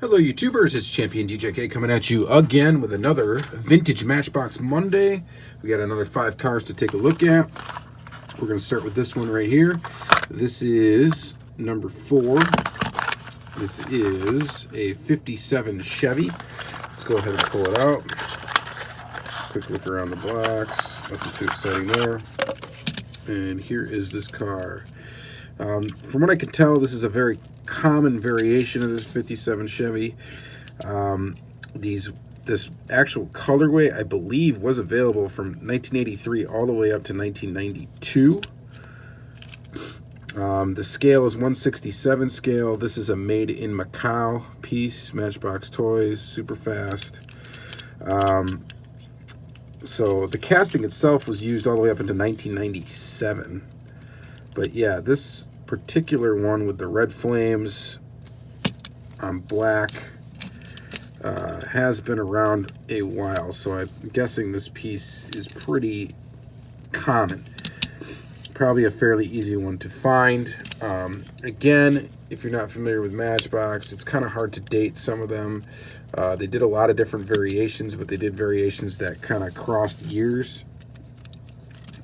Hello YouTubers, it's Championdjk coming at you again with another Vintage Matchbox Monday. We got another 5 cars to take a look at. We're going to start with this one right here. This is number 4. This is a 57 Chevy. Let's go ahead and pull it out. Quick look around the box. Nothing too exciting there. And here is this car. From what I can tell, this is a very common variation of this 57 Chevy. This actual colorway, I believe, was available from 1983 all the way up to 1992. The scale is 167 scale. This is a made in Macau piece. Matchbox Toys, super fast. So the casting itself was used all the way up into 1997. But yeah, this particular one with the red flames on black has been around a while, so I'm guessing this piece is pretty common. Probably a fairly easy one to find. Again, if you're not familiar with Matchbox, it's kind of hard to date some of them. They did a lot of different variations, but they did variations that kind of crossed years.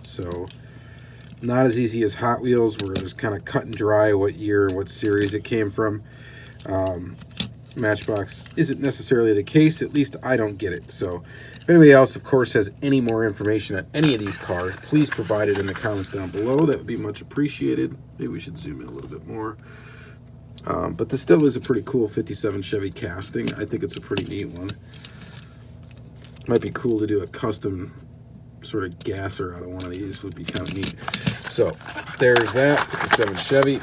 So not as easy as Hot Wheels, where it was kind of cut and dry what year and what series it came from. Matchbox isn't necessarily the case, at least I don't get it. So if anybody else, of course, has any more information on any of these cars, please provide it in the comments down below. That would be much appreciated. Maybe we should zoom in a little bit more. But this still is a pretty cool 57 Chevy casting. I think it's a pretty neat one. Might be cool to do a custom sort of gasser out of one of these, would be kind of neat. So there's that 57 Chevy.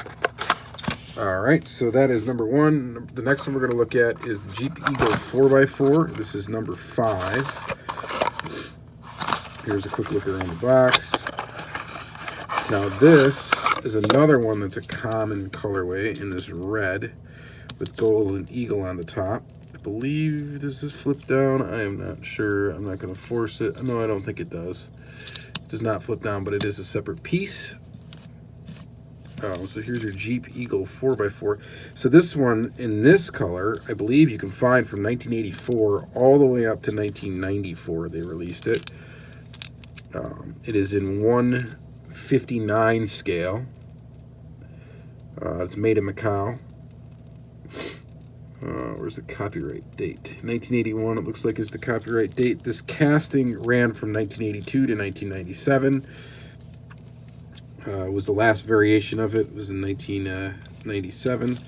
All right, so that is number 1. The next one we're going to look at is the Jeep Eagle 4x4. This is number 5. Here's a quick look around the box. Now this is another one that's a common colorway in this red with golden eagle on the top. I believe this is flip down. I am not sure. I'm not going to force it. No, I don't think it does. It does not flip down, but it is a separate piece. So here's your Jeep Eagle 4x4. So this one in this color, I believe you can find from 1984 all the way up to 1994. They released it. It is in 159 scale. It's made in Macau. Where's the copyright date? 1981, it looks like, is the copyright date. This casting ran from 1982 to 1997. Was the last variation of it. Was in 1997.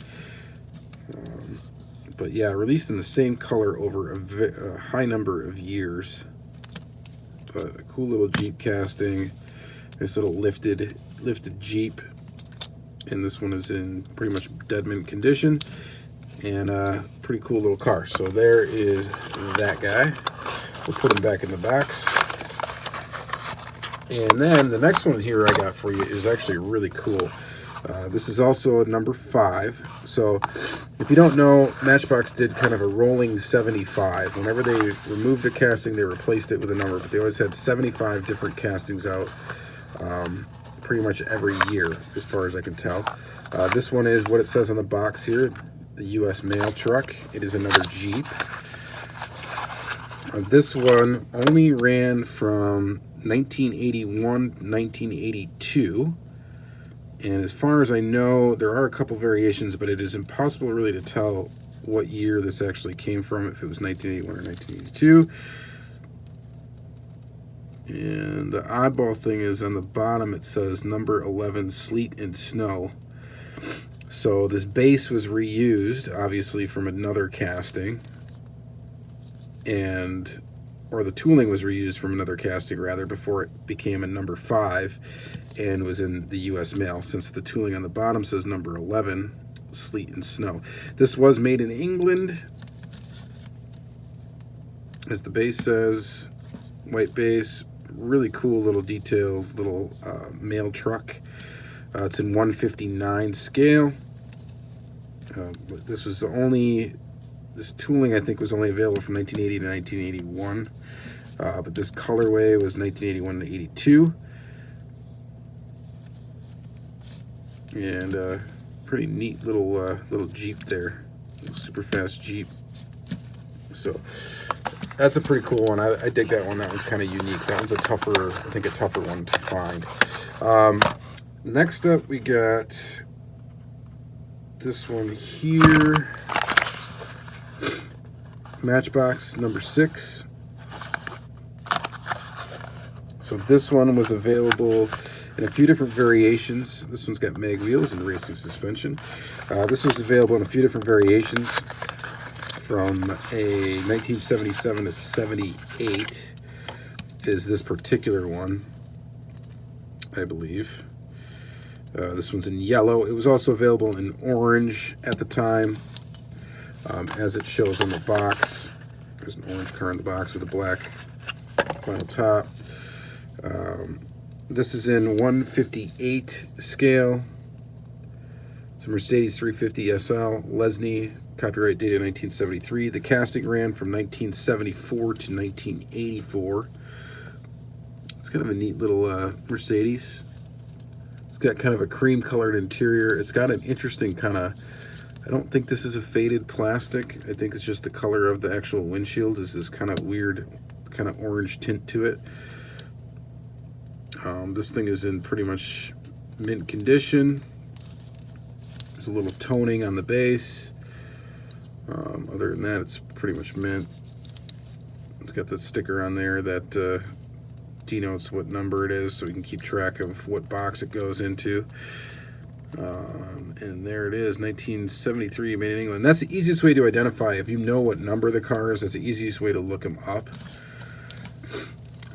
But yeah, released in the same color over a high number of years. But a cool little Jeep casting. This little lifted Jeep. And this one is in pretty much dead mint condition. And pretty cool little car. So there is that guy. We'll put him back in the box. And then the next one here I got for you is actually really cool. This is also a number 5. So if you don't know, Matchbox did kind of a rolling 75. Whenever they removed a casting, they replaced it with a number. But they always had 75 different castings out pretty much every year, as far as I can tell. This one is what it says on the box here, the U.S. mail truck. It is another Jeep. This one only ran from 1981 to 1982, and as far as I know, there are a couple variations, but it is impossible really to tell what year this actually came from, if it was 1981 or 1982. And the oddball thing is on the bottom it says number 11 sleet and snow. So this base was reused, obviously, from another casting, or the tooling was reused from another casting, rather, before it became a number 5 and was in the U.S. mail, since the tooling on the bottom says number 11, sleet and snow. This was made in England, as the base says, white base, really cool little detailed little mail truck. It's in 159 scale. This tooling, I think, was only available from 1980 to 1981. But this colorway was 1981 to 82. And pretty neat little Jeep there. super fast Jeep. So that's a pretty cool one. I dig that one. That one's kind of unique. That one's a tougher, I think, a tougher one to find. Next up, we got this one here. Matchbox number 6. So this one was available in a few different variations. This one's got mag wheels and racing suspension. This was available in a few different variations from a 1977 to 78 is this particular one, I believe. This one's in yellow. It was also available in orange at the time, as it shows on the box. There's an orange car in the box with a black vinyl top. This is in 1/58 scale. It's a Mercedes 350 SL, Lesney, copyright dated 1973. The casting ran from 1974 to 1984. It's kind of a neat little Mercedes. It's got kind of a cream colored interior. It's got an interesting kind of, I don't think this is a faded plastic. I think it's just the color of the actual windshield is this kind of weird, kind of orange tint to it. This thing is in pretty much mint condition. There's a little toning on the base. Other than that, it's pretty much mint. It's got the sticker on there that denotes what number it is, so we can keep track of what box it goes into. And there it is, 1973, made in England. That's the easiest way to identify. If you know what number the car is, that's the easiest way to look them up.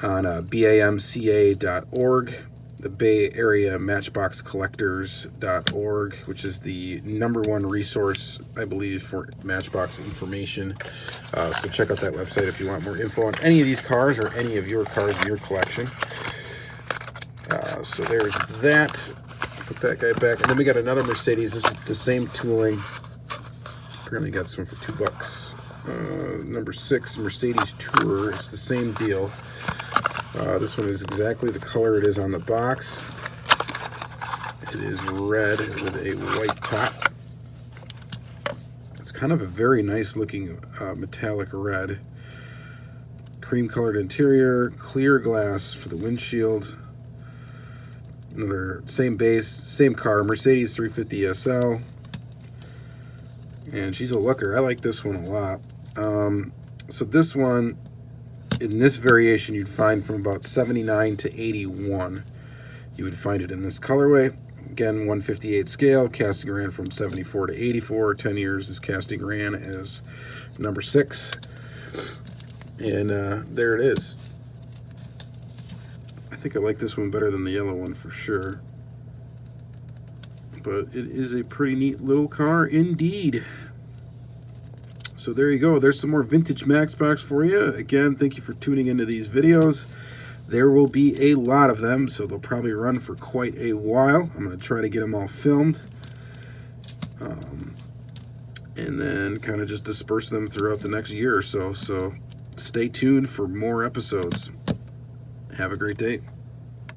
On BAMCA.org, the Bay Area Matchbox Collectors.org, which is the #1 resource, I believe, for Matchbox information. So check out that website if you want more info on any of these cars or any of your cars in your collection. So there's that. Put that guy back. And then we got another Mercedes. This is the same tooling. Apparently got this one for $2. Number 6, Mercedes Tourer. It's the same deal. This one is exactly the color it is on the box. It is red with a white top. It's kind of a very nice looking metallic red. Cream colored interior, clear glass for the windshield. Another same base, same car, Mercedes 350 SL. And she's a looker. I like this one a lot. So this one, in this variation, you'd find from about 79 to 81. You would find it in this colorway. Again, 1/58 scale. Casting ran from 74 to 84. 10 years this casting ran as number 6. And there it is. I think I like this one better than the yellow one for sure. But it is a pretty neat little car indeed. So there you go. There's some more vintage Matchbox for you. Again, thank you for tuning into these videos. There will be a lot of them, so they'll probably run for quite a while. I'm going to try to get them all filmed. And then kind of just disperse them throughout the next year or so. So stay tuned for more episodes. Have a great day.